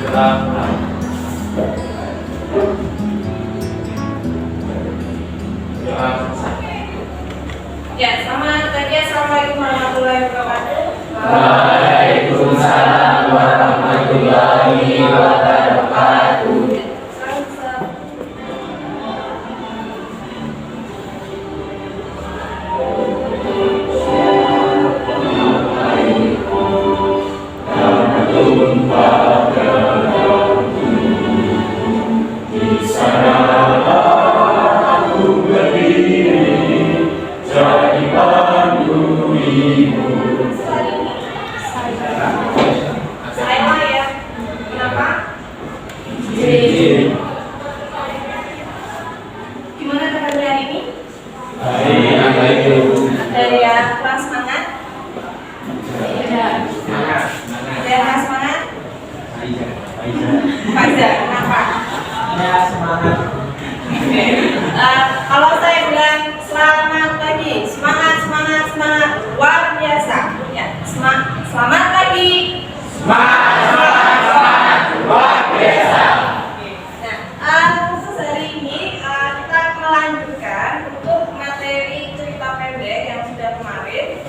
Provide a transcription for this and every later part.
Ya, selamat pagi. Assalamualaikum warahmatullahi wabarakatuh. Waalaikumsalam warahmatullahi wabarakatuh. Saya ya. Kenapa? Gimana kabarnya hari ini? Ada ya kurang semangat? Ada yang semangat? Faiza, kenapa? Ya, semangat. Kalau saya bilang selamat pagi, semangat, semangat, semangat, luar biasa. Ya, selamat pagi. Semangat, luar biasa. Nah, khusus hari ini kita melanjutkan untuk materi cerita pendek yang sudah kemarin.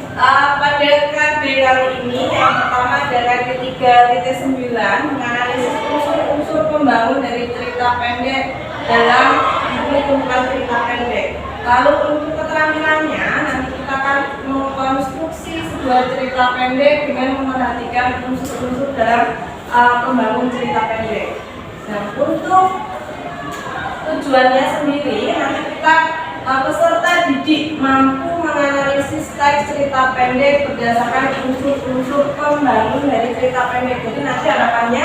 Pada KB kali ini yang pertama adalah ketiga titik 9 menganalisis unsur-unsur pembangun dari cerita pendek dalam buku kumpulan cerita pendek. Lalu untuk keterampilannya nanti kita akan mengkonstruksi sebuah cerita pendek dengan memperhatikan unsur-unsur dalam pembangun cerita pendek. Nah, untuk tujuannya sendiri nanti kita peserta didik mampu menganalisis teks cerita pendek berdasarkan unsur-unsur pembangun dari cerita pendek. Jadi nanti harapannya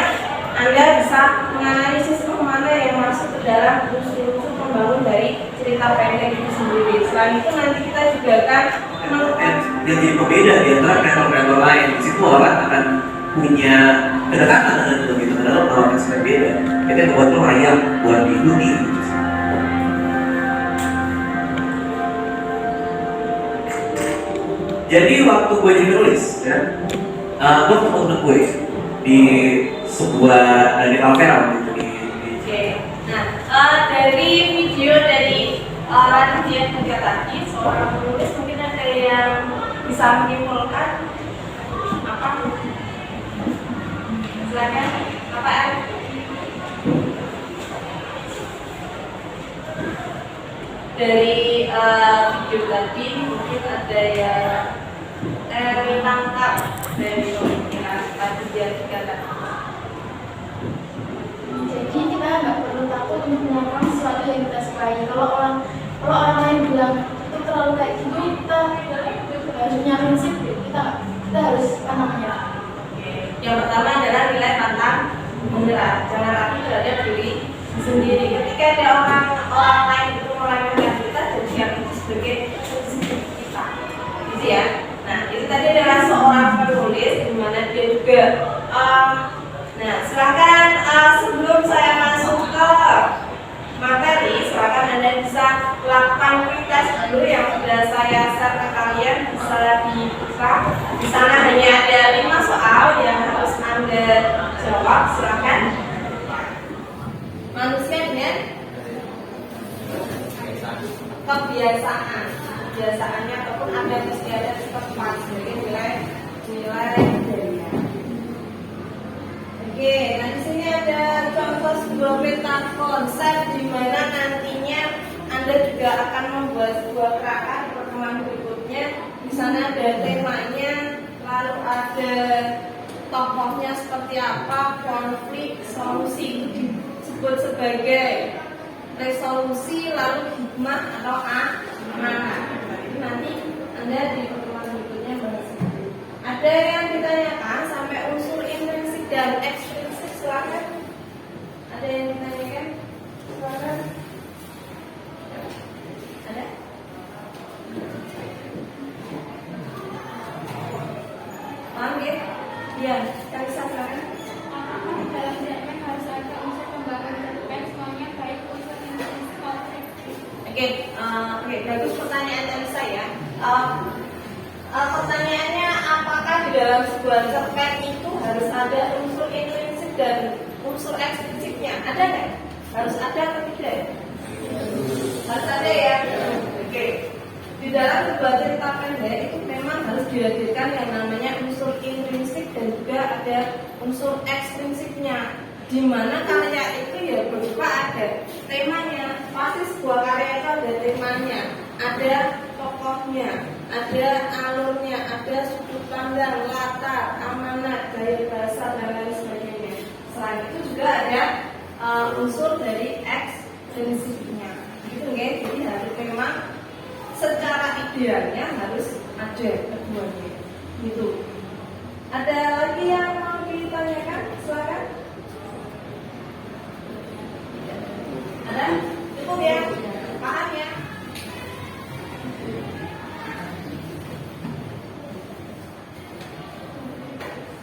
Anda bisa menganalisis kemana yang masuk ke dalam unsur-unsur pembangun dari cerita pendek itu sendiri. Selain itu nanti kita juga akan yang jadi pembeda di antara kreator-kreator lain. Di situ orang akan punya kedekatan dengan film itu karena lo bawakan yang beda. Itu yang membuat lo layak buat dilindungi. Jadi waktu gue jadi penulis, ya, gue ketemu temen gue di sebuah dari Alvera gitu di. Oke. Nah, dari video dari Raditya Dika tadi, seorang penulis mungkin ada yang bisa menyimpulkan apa? Silakan, apa? Dari video tadi mungkin ada yang tangkap dari pemikiran Raditya Dika tadi. Jadi kita nggak perlu takut untuk melakukan sesuatu yang kita sukai. Kalau orang lain bilang itu terlalu kayak gini, kita harus punya prinsip. Kita harus apa namanya? Yang pertama adalah nilai pantang menyerah. Jangan ragu terhadap diri sendiri. Ketika ada orang lain itu melakukan kita, jadikan itu sebagai kita, gitu ya. Nah, itu tadi adalah seorang penulis di mana dia juga. Nah, silakan sebelum saya masuk ke materi, silakan Anda bisa lakukan tes dulu yang sudah saya share ke kalian. Bisa dibuka. Di sana hanya ada 5 soal yang harus Anda jawab. Silakan. Manusia dengan kebiasaannya ataupun ada istiadat setempat sebagai nilai dari. Oke, nah di sini ada contoh sebuah peta konsep di mana nantinya Anda juga akan membuat sebuah gerakan di pertemuan berikutnya. Di sana ada temanya, lalu ada tokohnya seperti apa, konflik, solusi itu disebut sebagai resolusi, lalu hikmah atau amanah. Jadi nanti Anda di pertemuan berikutnya bahas itu. Ada yang ditanyakan sampai unsur intrinsik dan ekstrinsik, silakan. Ada yang ditanyakan? Silakan. Ada? Paham ya? Iya, Kalisa silakan. Apakah dalam jawaban harus ada unsur pembangun teks semuanya baik unsur intrinsik maupun ekstrinsik? Oke, bagus pertanyaan dari saya. Pertanyaannya, apakah di dalam sebuah cerpen itu harus ada unsur intrinsik dan unsur ekstrinsipnya. Ada nggak? Harus ada atau tidak? Harus ada ya. Oke. Di dalam sebuah cerita pendek itu memang harus dihadirkan yang namanya unsur intrinsik dan juga ada unsur ekstrinsipnya. Di mana karya itu ya berupa ada temanya. Pasti sebuah karya itu ada temanya, ada tokohnya, ada alurnya, ada sudut pandang, latar, amanat, gaya bahasa dan lain sebagainya. Selain itu juga ada unsur dari ekstrinsipnya. Gitu kan? Jadi harus memang secara idealnya harus ada keduanya. Gitu. Ada lagi yang mau ditanyakan? Silakan. Ada? Cukup ya? Paham ya?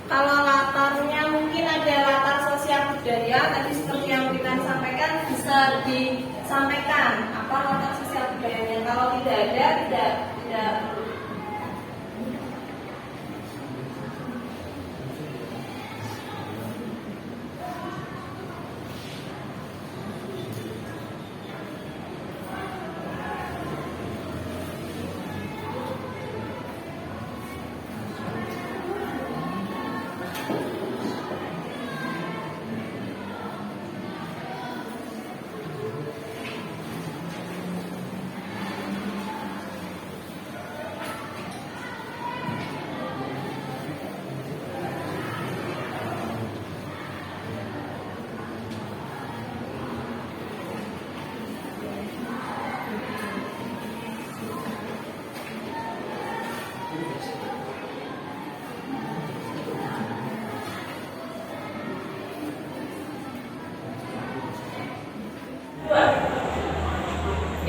Kalau latarnya mungkin ada latar sosial budaya, tadi seperti yang kita sampaikan bisa disampaikan apa latar sosial budayanya. Kalau tidak ada, tidak.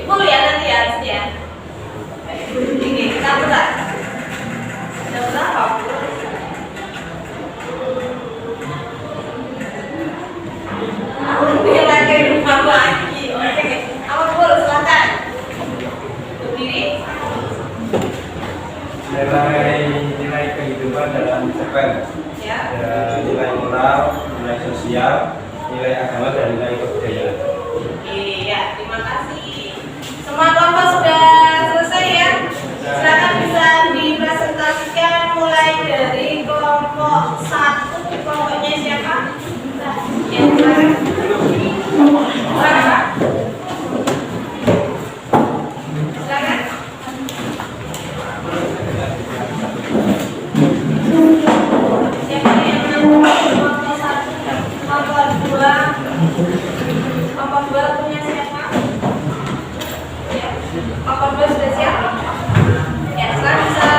Ibu lihat nanti ya, sini ya. Ini kita buka. Ada berapa? Dia lagi rumah lagi. Oke, apa boleh silakan. Berdiri. Nilai kehidupan dalam cerpen. Ya. Ada nilai moral, nilai sosial, nilai agama dan nilai kebudayaan. Iya, terima kasih. Semua kelompok sudah selesai ya. Silakan bisa dipresentasikan mulai dari kelompok 1. Kelompoknya siapa? Ya, silakan. Silakan. Silakan. Siapa yang mau kelompok 1? Kelompok 2? Kelompok 2 punya siapa? Ya. Kelompok 2 sudah siap? Ya, silakan bisa.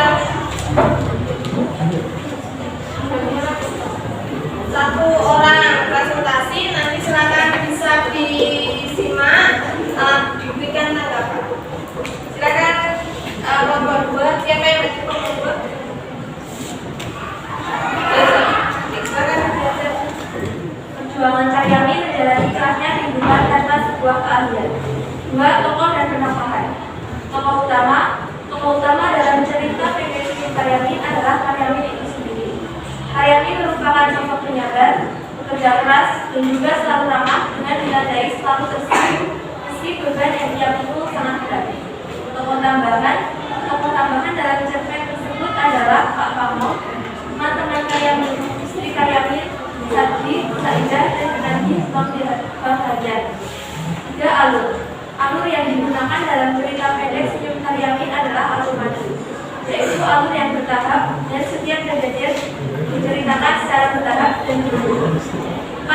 Satu orang presentasi, nanti silakan bisa disimak, diberikan tanggapan. Silakan kelompok 2, siapa yang bagi kelompok 2? Silakan. Perjuangan Karyami menjalani kelasnya kehidupan tanpa sebuah keahlian. 2. Tokoh dan penambahan. Tokoh utama dalam cerita pendek Karyami adalah Karyami itu sendiri. Karyami merupakan sosok penyabar, pekerja keras, dan juga selalu ramah dengan dinadai selalu tersenyum meski beban yang ia pikul sangat berat. Tokoh tambahan dalam cerpen tersebut adalah Pak Pamo, teman-teman Karyami, istri Karyami, Sakti, Saidah, dan Kenanti Bahagian. 3. Alur yang digunakan dalam cerita pendek Senyum Karyami adalah alur maju, yaitu alur yang bertahap dan setiap kejadian diceritakan secara bertahap dan berulang. 4.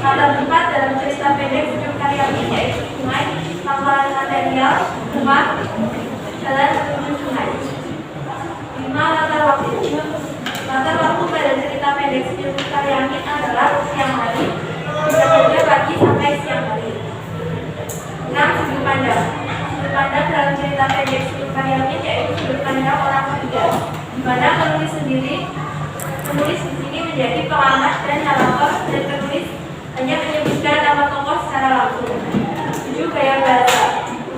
Latar tempat dalam cerita pendek Senyum Karyami yaitu sungai, laporan material, rumah, jalan menuju sungai. 5. Latar waktu pada cerita pendek Senyum Karyami adalah siang hari, bisa pagi sampai siang hari. 6. Sudut pandang. Sudut pandang dalam cerita pendek Senyum Karyami yaitu sudut pandang orang ketiga, di mana penulis di sini menjadi pengamat dan narator, dan penulis hanya menyebutkan nama tokoh secara langsung. 7. Gaya bahasa.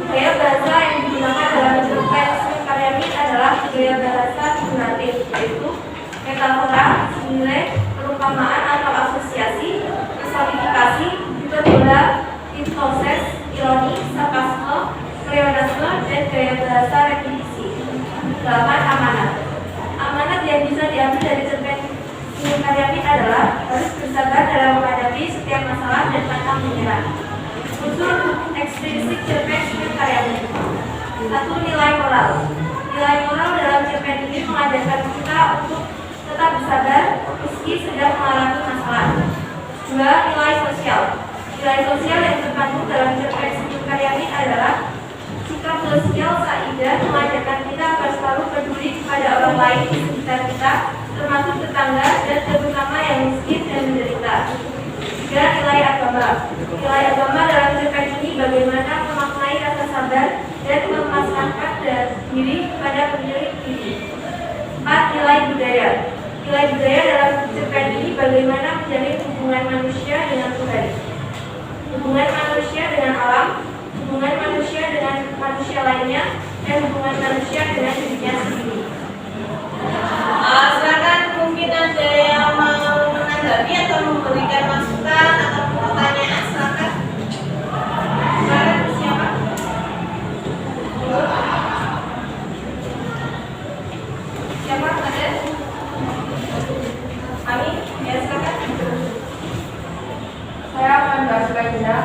Gaya bahasa yang digunakan dalam cerpen Senyum Karyami adalah gaya bahasa figuratif, yaitu metafora, senilai, perumpamaan atau asosiasi dan gaya bahasa repetisi. 8. Amanat. Amanat yang bisa diambil dari cerpen Seni Karyamin adalah harus bersabar dalam menghadapi setiap masalah dan pantang menyerah. Unsur ekstrinsik cerpen Seni Karyamin. 1. Nilai moral. Nilai moral dalam cerpen ini mengajarkan kita untuk tetap bersabar meski sedang mengalami masalah. 2. Nilai sosial. Nilai sosial yang terkandung dalam cerpen Seni Karyamin adalah sikap sosial Saidah mengajarkan kita agar selalu peduli kepada orang lain di sekitar kita, termasuk tetangga dan terutama yang miskin dan menderita. 3. Nilai agama. Nilai agama dalam cerpen ini bagaimana memaknai rasa sabar dan memasrahkan diri kepada pemilik diri. 4. Nilai budaya. Nilai budaya dalam cerpen ini bagaimana menjalin hubungan manusia dengan Tuhan, hubungan manusia dengan alam, hubungan manusia dengan manusia lainnya, dan hubungan manusia dengan dirinya sendiri. Silakan, mungkin ada yang mau menanggapi atau memberikan masukan atau pertanyaan, silakan. Silakan, siapa? Siapa ada? Kami, ya silakan. Saya akan bersedia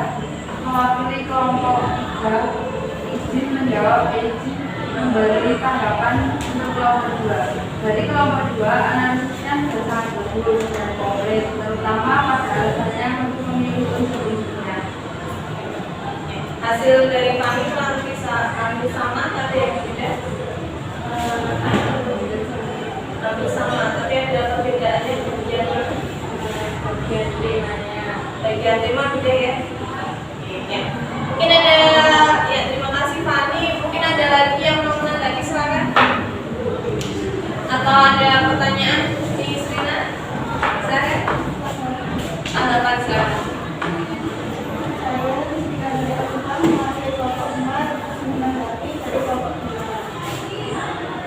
mewakili kelompok 3 izin menjawab izin memberi tanggapan untuk kelompok 2. Dari kelompok 2 analisisnya sudah sangat bagus dan komplit, terutama pada alasannya untuk memilih unsur-unsurnya. Hasil dari kami hampir sama, tapi yang tidak hampir sama, tapi ada perbedaannya di bagian temanya. Bagian tema beda ya. Ya. Mungkin ada, ya terima kasih Fani. Mungkin ada lagi yang mau menanggapi, silakan. Atau ada pertanyaan di Srina? Silakan. Tanggapan silakan.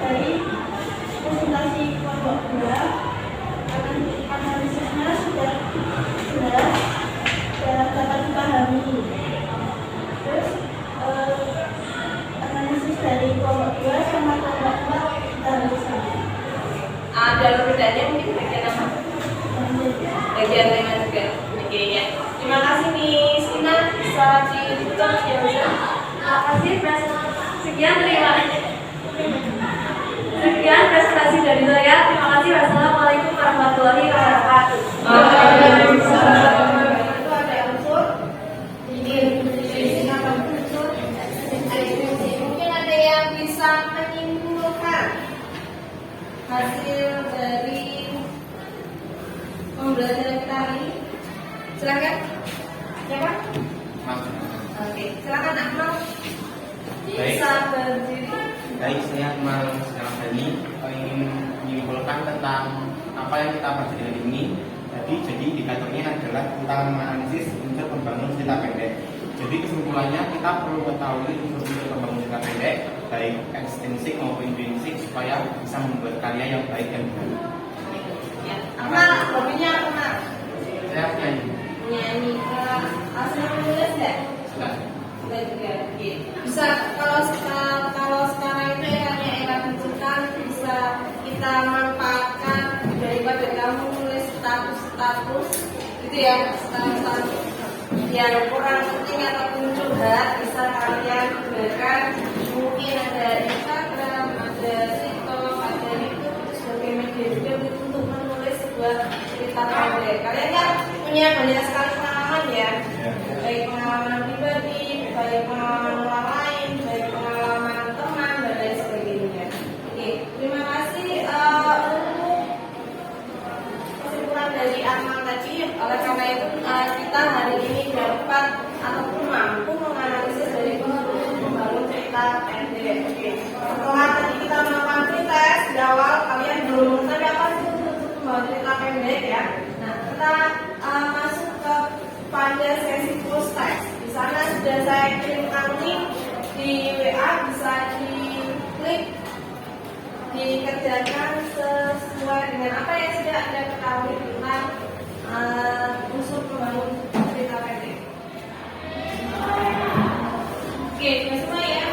Dari presentasi kelompok 2, analisisnya sudah dapat dipahami. Terus analisis dari kelompok 2 sama kelompok 4 kita harus sama. Ada perbedaannya mungkin bagian apa? Bagian tema juga. Oke ya. Terima kasih Miss Ina, bisa ditutup ya bisa. Terima kasih sekian sekian presentasi dari saya. Terima kasih. Wassalamualaikum warahmatullahi wabarakatuh. Itu ada unsur mungkin ada yang bisa menyimpulkan hasil dari pembelajaran kita hari ini. Silakan. Siapa? Oke, silakan Akmal. Bisa berdiri. Baik, saya Akmal Sekali ingin menyimpulkan tentang apa yang kita pelajari hari ini. Jadi indikatornya adalah tentang menganalisis unsur pembangun cerita pendek. Jadi kesimpulannya kita perlu ketahui unsur-unsur pembangun cerita pendek, baik ekstrinsik maupun intrinsik, supaya bisa membuat karya yang baik dan benar. Ya, Akmal, hobinya apa Akmal? Saya penyanyi. Nyanyi. Asal menulis nggak? Silakan. Sudah juga. Oke. Bisa kalau sekarang itu era digital bisa kita manfaatkan daripada kamu nulis status gitu ya, status yang kurang penting ataupun curhat bisa kalian gunakan. Mungkin ada Instagram, ada TikTok, ada YouTube sebagai media juga untuk menulis sebuah cerita pendek. Kalian kan punya banyak sekali pengalaman ya, baik pengalaman pribadi, baik pengalaman orang lain, baik pengalaman teman dan lain sebagainya. Oke, terima kasih untuk kesimpulan dari Akmal tadi. Oleh karena itu kita hari ini dapat ataupun mampu menganalisis dari unsur membangun cerita pendek. Oke, setelah tadi kita melakukan pretest di awal, kalian belum mengetahui apa sih unsur membangun cerita pendek ya. Nah, kita masuk pada sesi full text. Di sana sudah saya kirimkan link di WA, bisa diklik, dikerjakan sesuai dengan apa yang sudah Anda ketahui tentang unsur membangun cerita pendek. Oke, semua ya.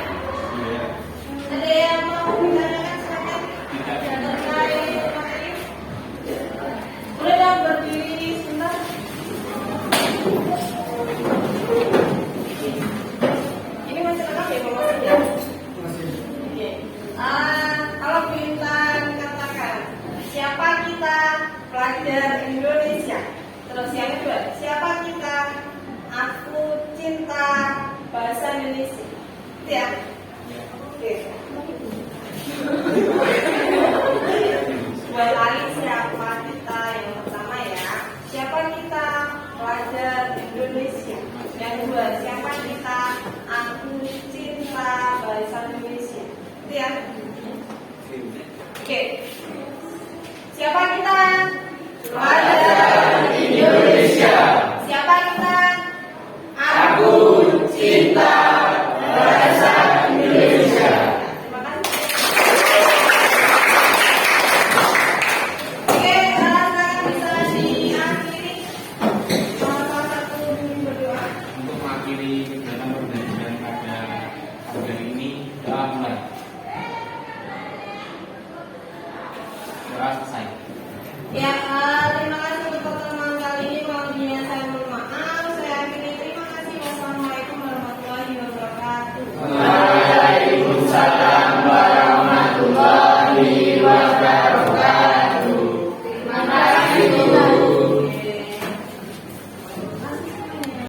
ya. Oke. Siapa kita? Ada